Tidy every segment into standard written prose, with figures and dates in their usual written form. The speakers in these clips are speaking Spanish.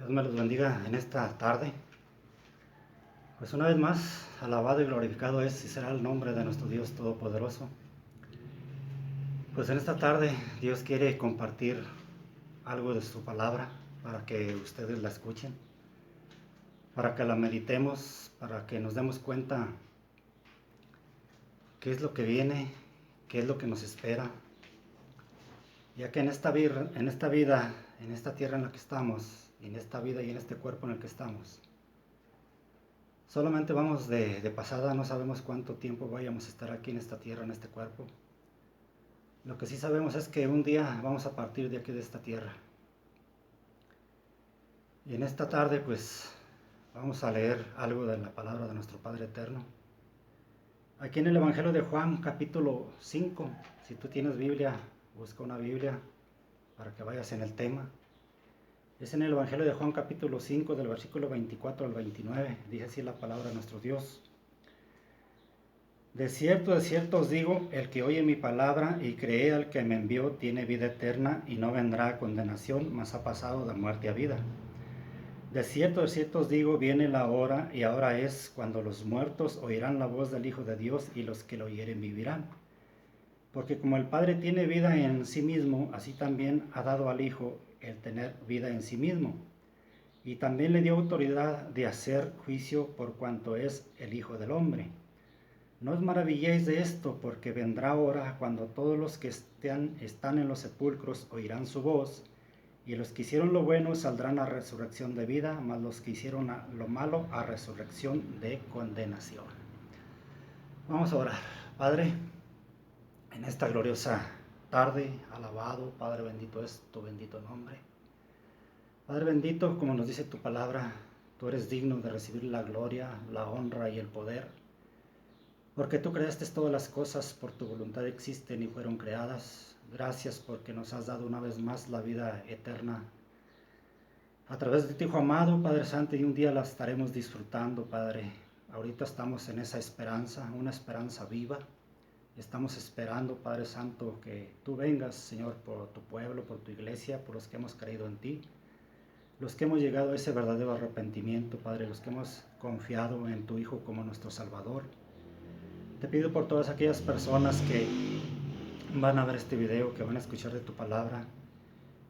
Dios me los bendiga en esta tarde. Pues una vez más, alabado y glorificado es y será el nombre de nuestro Dios Todopoderoso. Pues en esta tarde Dios quiere compartir algo de su palabra para que ustedes la escuchen, para que la meditemos, para que nos demos cuenta qué es lo que viene, qué es lo que nos espera. Ya que en esta vida, en esta tierra en la que estamos, en esta vida y en este cuerpo en el que estamos, solamente vamos de pasada, no sabemos cuánto tiempo vayamos a estar aquí en esta tierra, en este cuerpo. Lo que sí sabemos es que un día vamos a partir de aquí de esta tierra. Y en esta tarde pues vamos a leer algo de la palabra de nuestro Padre Eterno. Aquí en el Evangelio de Juan capítulo 5, si tú tienes Biblia, busca una Biblia para que vayas en el tema. Es en el Evangelio de Juan capítulo 5 del versículo 24 al 29, dice así la palabra de nuestro Dios. De cierto os digo, el que oye mi palabra y cree al que me envió tiene vida eterna y no vendrá a condenación, mas ha pasado de muerte a vida. De cierto os digo, viene la hora y ahora es cuando los muertos oirán la voz del Hijo de Dios y los que lo oyeren vivirán. Porque como el Padre tiene vida en sí mismo, así también ha dado al Hijo el tener vida en sí mismo. Y también le dio autoridad de hacer juicio por cuanto es el Hijo del Hombre. No os maravilléis de esto, porque vendrá hora cuando todos los que están en los sepulcros oirán su voz, y los que hicieron lo bueno saldrán a resurrección de vida, mas los que hicieron lo malo a resurrección de condenación. Vamos a orar. Padre, en esta gloriosa tarde, alabado, Padre bendito es tu bendito nombre. Padre bendito, como nos dice tu palabra, tú eres digno de recibir la gloria, la honra y el poder, porque tú creaste todas las cosas, por tu voluntad existen y fueron creadas. Gracias porque nos has dado una vez más la vida eterna a través de ti, Hijo amado, Padre Santo, y un día la estaremos disfrutando, Padre. Ahorita estamos en esa esperanza, una esperanza viva. Estamos esperando, Padre Santo, que tú vengas, Señor, por tu pueblo, por tu iglesia, por los que hemos creído en ti, los que hemos llegado a ese verdadero arrepentimiento, Padre, los que hemos confiado en tu Hijo como nuestro Salvador. Te pido por todas aquellas personas que van a ver este video, que van a escuchar de tu palabra.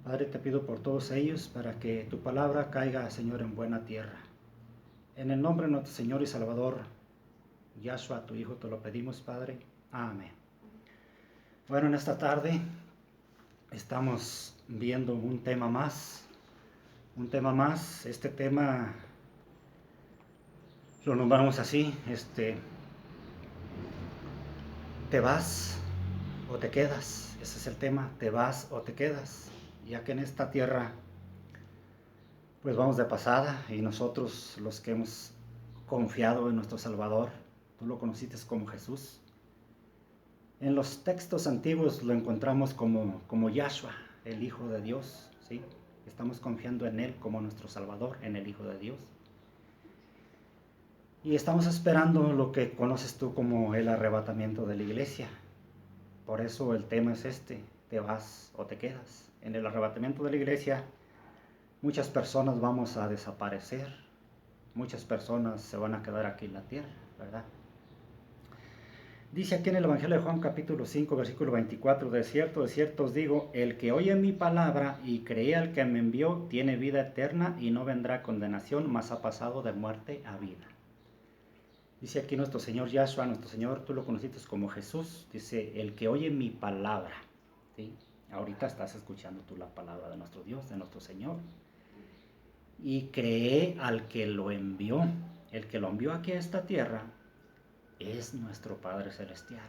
Padre, te pido por todos ellos para que tu palabra caiga, Señor, en buena tierra. En el nombre de nuestro Señor y Salvador, Yahshua, tu Hijo, te lo pedimos, Padre. Amén. Bueno, en esta tarde estamos viendo un tema más. Este tema lo nombramos así, ¿te vas o te quedas? Ese es el tema, ¿te vas o te quedas? Ya que en esta tierra pues vamos de pasada, y nosotros los que hemos confiado en nuestro Salvador, tú lo conociste como Jesús. En los textos antiguos lo encontramos como Yahshua, el Hijo de Dios, ¿sí? Estamos confiando en Él como nuestro Salvador, en el Hijo de Dios. Y estamos esperando lo que conoces tú como el arrebatamiento de la iglesia. Por eso el tema es ¿te vas o te quedas? En el arrebatamiento de la iglesia, muchas personas vamos a desaparecer, muchas personas se van a quedar aquí en la tierra, ¿verdad? Dice aquí en el Evangelio de Juan capítulo 5, versículo 24, de cierto os digo, el que oye mi palabra y cree al que me envió, tiene vida eterna y no vendrá a condenación, mas ha pasado de muerte a vida. Dice aquí nuestro Señor Yahshua, nuestro Señor, tú lo conociste como Jesús, dice, el que oye mi palabra, ¿sí? Ahorita estás escuchando tú la palabra de nuestro Dios, de nuestro Señor, y cree al que lo envió. El que lo envió aquí a esta tierra es nuestro Padre Celestial.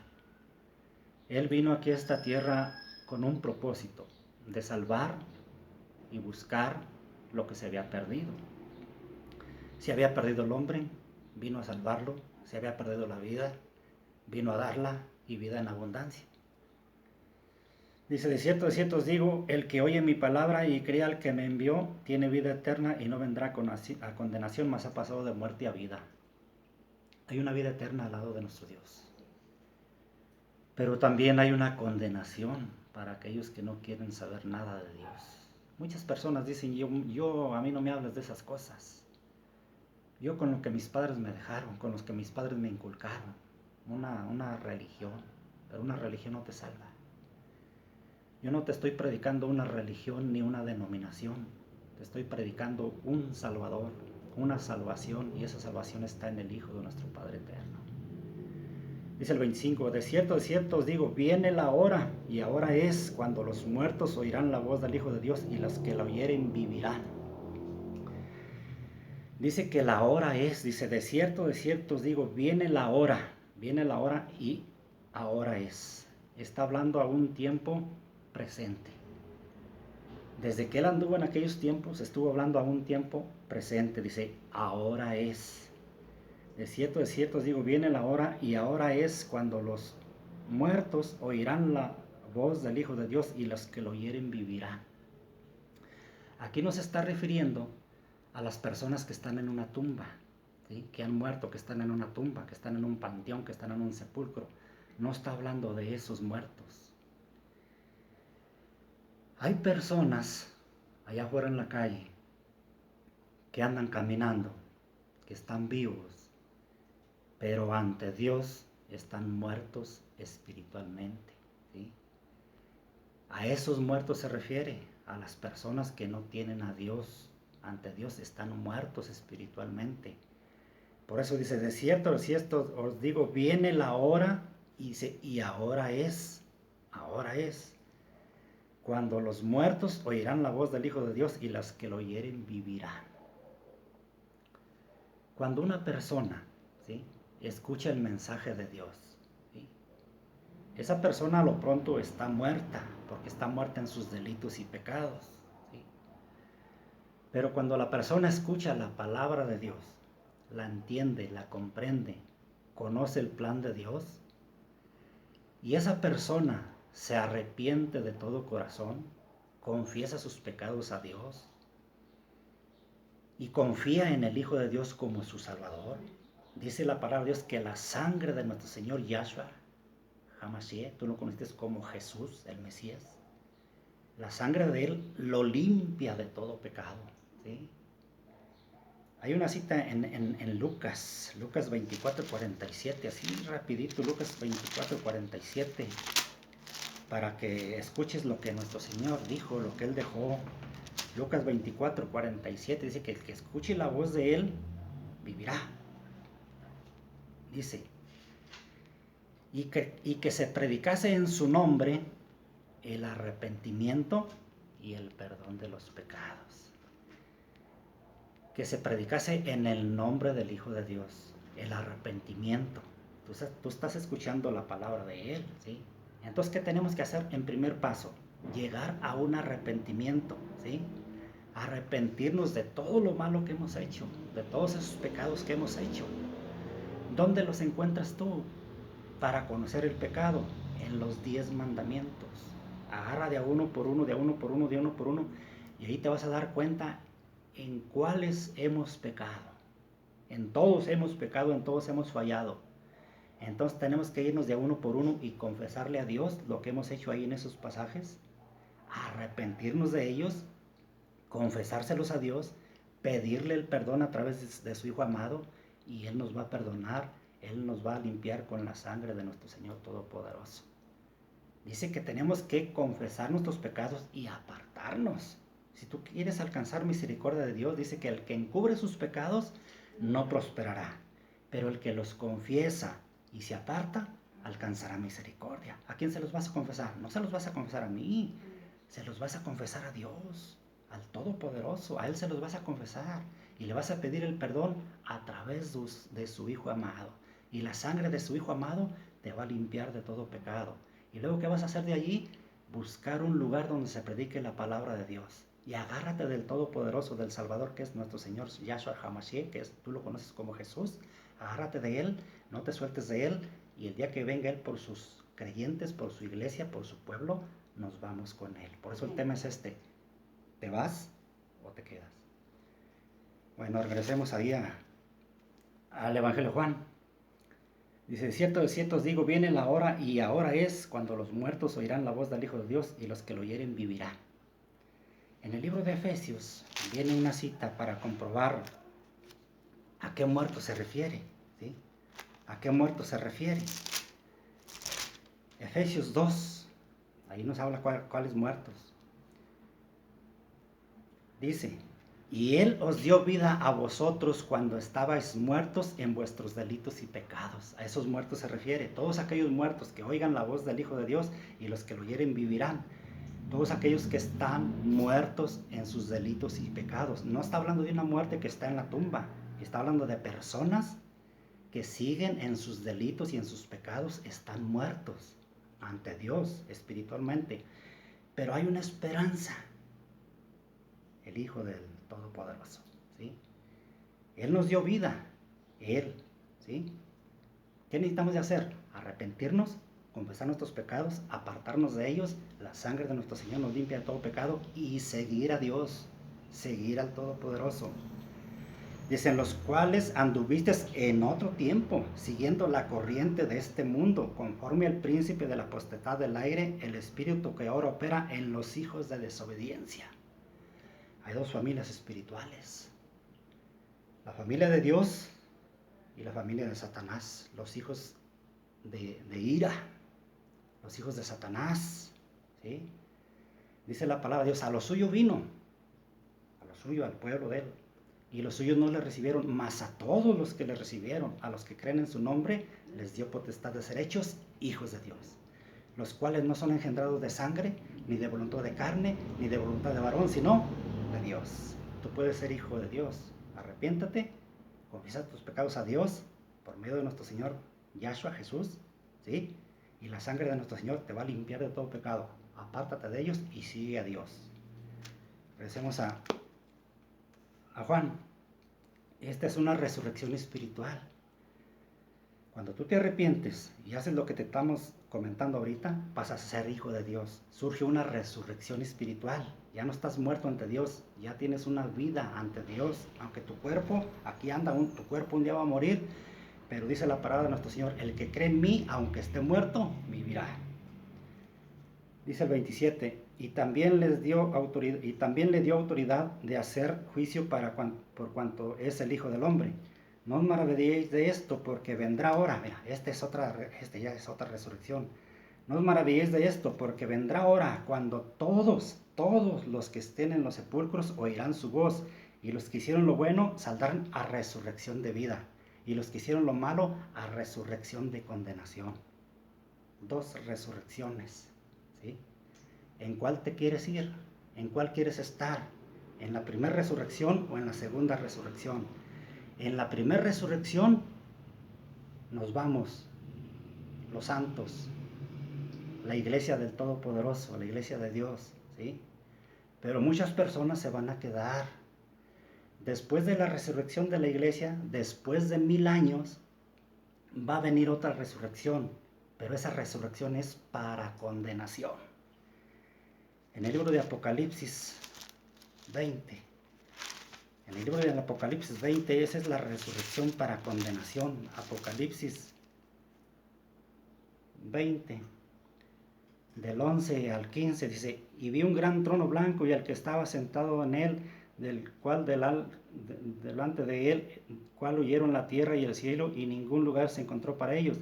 Él vino aquí a esta tierra con un propósito, de salvar y buscar lo que se había perdido. Se había perdido el hombre, vino a salvarlo. Se había perdido la vida, vino a darla, y vida en abundancia. Dice, de cierto os digo, el que oye mi palabra y cree al que me envió, tiene vida eterna y no vendrá a condenación, mas ha pasado de muerte a vida. Hay una vida eterna al lado de nuestro Dios. Pero también hay una condenación para aquellos que no quieren saber nada de Dios. Muchas personas dicen, a mí no me hables de esas cosas. Yo con lo que mis padres me dejaron, con los que mis padres me inculcaron, una religión, pero una religión no te salva. Yo no te estoy predicando una religión ni una denominación, te estoy predicando un Salvador, una salvación, y esa salvación está en el Hijo de nuestro Padre eterno. Dice el 25, de cierto os digo, viene la hora, y ahora es, cuando los muertos oirán la voz del Hijo de Dios, y los que la oyeren vivirán. Dice que la hora es, dice, de cierto os digo, viene la hora y ahora es. Está hablando a un tiempo presente. Desde que él anduvo en aquellos tiempos, estuvo hablando a un tiempo presente. Dice, ahora es. De cierto os digo, viene la hora y ahora es, cuando los muertos oirán la voz del Hijo de Dios, y los que lo oyeren vivirán. Aquí nos está refiriendo a las personas que están en una tumba, ¿sí? Que han muerto, que están en una tumba, que están en un panteón, que están en un sepulcro. No está hablando de esos muertos. Hay personas allá afuera en la calle que andan caminando, que están vivos, pero ante Dios están muertos espiritualmente, ¿sí? A esos muertos se refiere, a las personas que no tienen a Dios. Ante Dios están muertos espiritualmente. Por eso dice, de cierto os digo, viene la hora, y ahora es, cuando los muertos oirán la voz del Hijo de Dios, y los que lo oyeren vivirán. Cuando una persona, ¿sí?, escucha el mensaje de Dios, ¿sí?, esa persona a lo pronto está muerta, porque está muerta en sus delitos y pecados, ¿sí? Pero cuando la persona escucha la palabra de Dios, la entiende, la comprende, conoce el plan de Dios, y esa persona se arrepiente de todo corazón, confiesa sus pecados a Dios y confía en el Hijo de Dios como su Salvador. Dice la palabra de Dios que la sangre de nuestro Señor Yahshua HaMashiach, tú lo conociste como Jesús, el Mesías, la sangre de Él lo limpia de todo pecado, ¿sí? Hay una cita en Lucas 24:47, así rapidito, Lucas 24:47, para que escuches lo que nuestro Señor dijo, lo que Él dejó. Lucas 24:47 dice que el que escuche la voz de Él vivirá. Dice, y que se predicase en su nombre el arrepentimiento y el perdón de los pecados. Que se predicase en el nombre del Hijo de Dios el arrepentimiento. Tú estás escuchando la palabra de Él, ¿sí? Entonces, ¿qué tenemos que hacer en primer paso? Llegar a un arrepentimiento, ¿sí? Arrepentirnos de todo lo malo que hemos hecho, de todos esos pecados que hemos hecho. ¿Dónde los encuentras tú para conocer el pecado? En los 10 mandamientos. Agarra de a uno por uno, y ahí te vas a dar cuenta en cuáles hemos pecado. En todos hemos pecado, en todos hemos fallado. Entonces tenemos que irnos de a uno por uno y confesarle a Dios lo que hemos hecho ahí en esos pasajes, arrepentirnos de ellos, confesárselos a Dios, pedirle el perdón a través de su Hijo amado, y Él nos va a perdonar, Él nos va a limpiar con la sangre de nuestro Señor Todopoderoso. Dice que tenemos que confesar nuestros pecados y apartarnos. Si tú quieres alcanzar misericordia de Dios, dice que el que encubre sus pecados no prosperará, pero el que los confiesa y se aparta alcanzará misericordia. ¿A quién se los vas a confesar? No se los vas a confesar a mí, se los vas a confesar a Dios, al Todopoderoso. A Él se los vas a confesar y le vas a pedir el perdón a través de su Hijo amado, y la sangre de su Hijo amado te va a limpiar de todo pecado. Y luego, ¿qué vas a hacer de allí? Buscar un lugar donde se predique la palabra de Dios, y agárrate del Todopoderoso, del Salvador, que es nuestro Señor Yahshua HaMashiach, que tú lo conoces como Jesús. Agárrate de Él, no te sueltes de Él, y el día que venga Él por sus creyentes, por su iglesia, por su pueblo, nos vamos con Él. Por eso el tema es este: ¿te vas o te quedas? Bueno, regresemos ahí al Evangelio de Juan. Dice, de cierto os digo, viene la hora, y ahora es, cuando los muertos oirán la voz del Hijo de Dios, y los que lo oyeren vivirán. En el libro de Efesios viene una cita para comprobar a qué muerto se refiere, ¿sí? ¿A qué muerto se refiere? Efesios 2, ahí nos habla cuáles muertos. Dice, y Él os dio vida a vosotros cuando estabais muertos en vuestros delitos y pecados. A esos muertos se refiere. Todos aquellos muertos que oigan la voz del Hijo de Dios y los que lo oyeren vivirán. Todos aquellos que están muertos en sus delitos y pecados. No está hablando de una muerte que está en la tumba. Está hablando de personas que siguen en sus delitos y en sus pecados. Están muertos ante Dios espiritualmente. Pero hay una esperanza. El Hijo del Todopoderoso, ¿sí? Él nos dio vida, Él, ¿sí? ¿Qué necesitamos de hacer? Arrepentirnos, confesar nuestros pecados, apartarnos de ellos, la sangre de nuestro Señor nos limpia de todo pecado y seguir a Dios, seguir al Todopoderoso. Dicen, los cuales anduviste en otro tiempo, siguiendo la corriente de este mundo, conforme al príncipe de la potestad del aire, el espíritu que ahora opera en los hijos de desobediencia. Hay dos familias espirituales, la familia de Dios y la familia de Satanás, los hijos de ira, los hijos de Satanás, ¿sí? Dice la palabra de Dios, a lo suyo vino, a lo suyo, al pueblo de él, y los suyos no le recibieron, mas a todos los que le recibieron, a los que creen en su nombre, les dio potestad de ser hechos hijos de Dios, los cuales no son engendrados de sangre, ni de voluntad de carne, ni de voluntad de varón, sino de Dios. Tú puedes ser hijo de Dios. Arrepiéntate, confiesa tus pecados a Dios por medio de nuestro Señor Yahshua Jesús, ¿sí? Y la sangre de nuestro Señor te va a limpiar de todo pecado. Apártate de ellos y sigue a Dios. Regresemos a Juan. Esta es una resurrección espiritual. Cuando tú te arrepientes y haces lo que te estamos comentando ahorita, vas a ser hijo de Dios. Surge una resurrección espiritual. Ya no estás muerto ante Dios, ya tienes una vida ante Dios. Aunque tu cuerpo, aquí anda, tu cuerpo un día va a morir, pero dice la palabra de nuestro Señor, el que cree en mí, aunque esté muerto, vivirá. Dice el 27, y también le dio autoridad de hacer juicio por cuanto es el Hijo del Hombre. No os maravilléis de esto, porque vendrá hora. Mira, esta ya es otra resurrección. No os maravilléis de esto, porque vendrá hora cuando todos los que estén en los sepulcros oirán su voz, y los que hicieron lo bueno saldrán a resurrección de vida, y los que hicieron lo malo a resurrección de condenación. Dos resurrecciones, ¿sí? ¿En cuál te quieres ir? ¿En cuál quieres estar? ¿En la primera resurrección o en la segunda resurrección? En la primera resurrección nos vamos, los santos, la iglesia del Todopoderoso, la iglesia de Dios, ¿sí? Pero muchas personas se van a quedar. Después de la resurrección de la iglesia, después de 1000 años, va a venir otra resurrección, pero esa resurrección es para condenación. En el libro de Apocalipsis 20, en el libro de Apocalipsis 20, esa es la resurrección para condenación. Apocalipsis 20, del 11 al 15, dice, y vi un gran trono blanco y al que estaba sentado en él, del cual delante de él, cual huyeron la tierra y el cielo, y ningún lugar se encontró para ellos.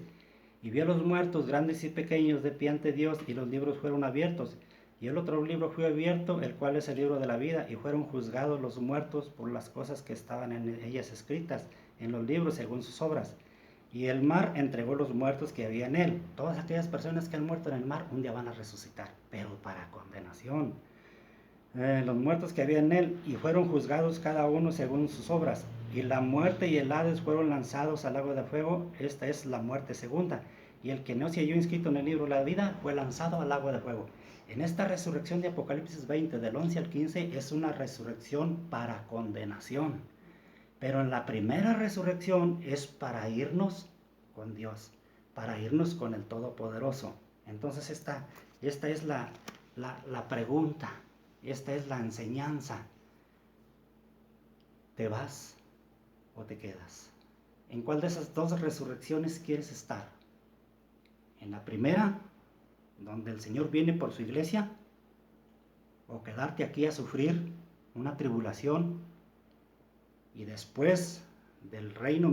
Y vi a los muertos, grandes y pequeños, de pie ante Dios, y los libros fueron abiertos. Y el otro libro fue abierto, el cual es el libro de la vida, y fueron juzgados los muertos por las cosas que estaban en ellas escritas, en los libros según sus obras. Y el mar entregó los muertos que había en él. Todas aquellas personas que han muerto en el mar un día van a resucitar, pero para condenación. Los muertos que había en él, y fueron juzgados cada uno según sus obras. Y la muerte y el Hades fueron lanzados al lago de fuego. Esta es la muerte segunda. Y el que no se halló inscrito en el libro de la vida fue lanzado al lago de fuego. En esta resurrección de Apocalipsis 20, del 11 al 15, es una resurrección para condenación. Pero en la primera resurrección es para irnos con Dios, para irnos con el Todopoderoso. Entonces esta es la pregunta, esta es la enseñanza. ¿Te vas o te quedas? ¿En cuál de esas dos resurrecciones quieres estar? ¿En la primera, donde el Señor viene por su iglesia? o quedarte aquí a sufrir una tribulación y después del reino